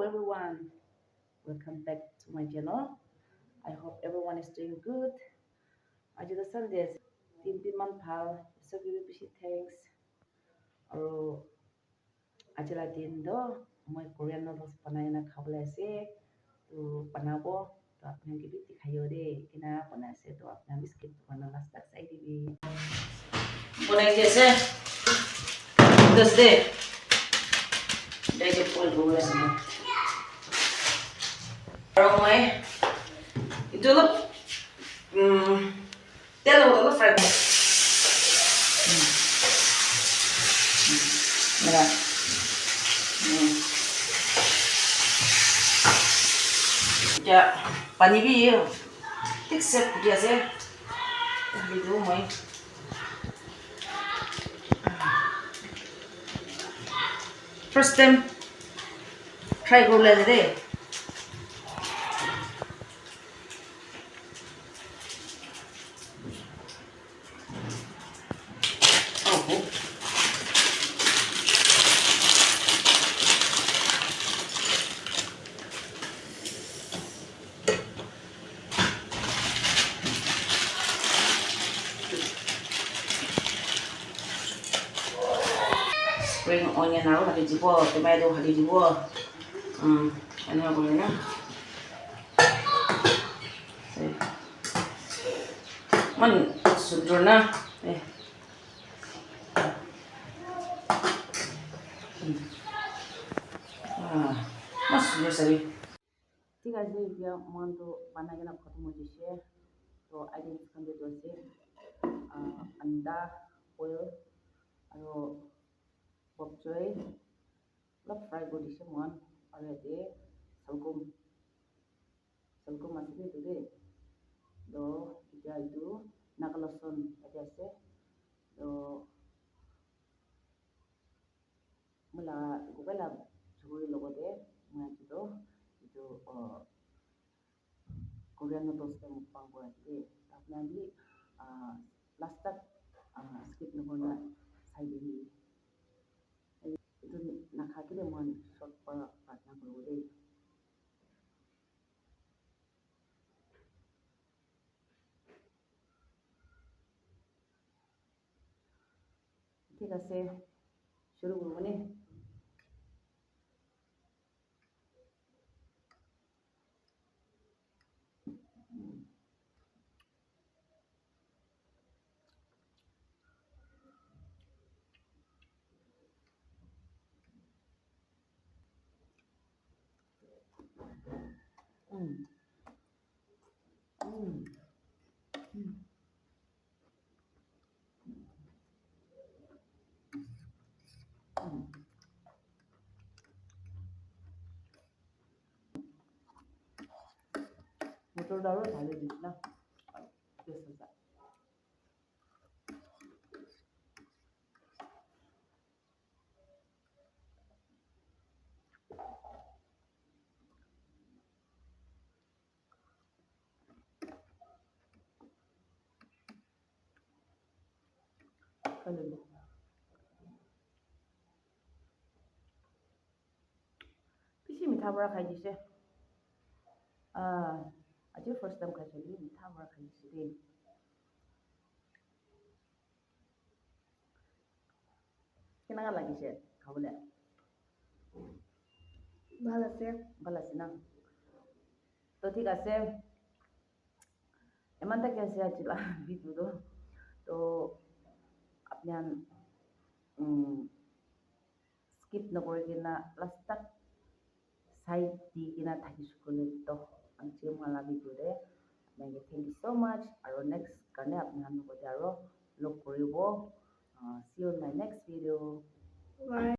everyone, welcome back to my channel. I hope everyone is doing good. Aji the Sundays, tin man pal, so give you thanks. Aro aji la tin do, my Korean noodles panay na khabla se, to panabo, to apne ki biti khayo de, kina panay se to apna biscuit panay last tak sai dibi. Panay jese, das de, dai je pol bola sama. Aro mai, itu lo, telo lo fry. Mira. Ya, pani bi yo. Tik se dia se. Video mai. First time try go la de. Oh. Spring onion naruh hadi jibo, tomato hadi jibo. Ano ako na? Man, sudur na. Mas sudur sabi. Tiga je dia mantu panai na khotmo jise. So I didn't come to say anda oil aro bok choy lap fry go dise mon aro de salgum masih itu deh do ija itu nakalason ada se do mula gubala churi logo de ma itu Korean noodles yang mukbang buat deh tapi nanti last skip nunggu saya ini itu nak hati deh mon short pa partner dulu deh ठीक है शुरू करूँ ने motor daru dhale dina biasa kalau pisi mitha bara khai dise aje first time khai chali mitha bara khai dise de kenaga lagise khabole bhala se na to thik ase eman ta kaise achila video do to apnan skip nokore kina last tak side di kina thaki skule to angche mala video de thank you so much aro next karne apnan no aro log koribo see you in my next video bye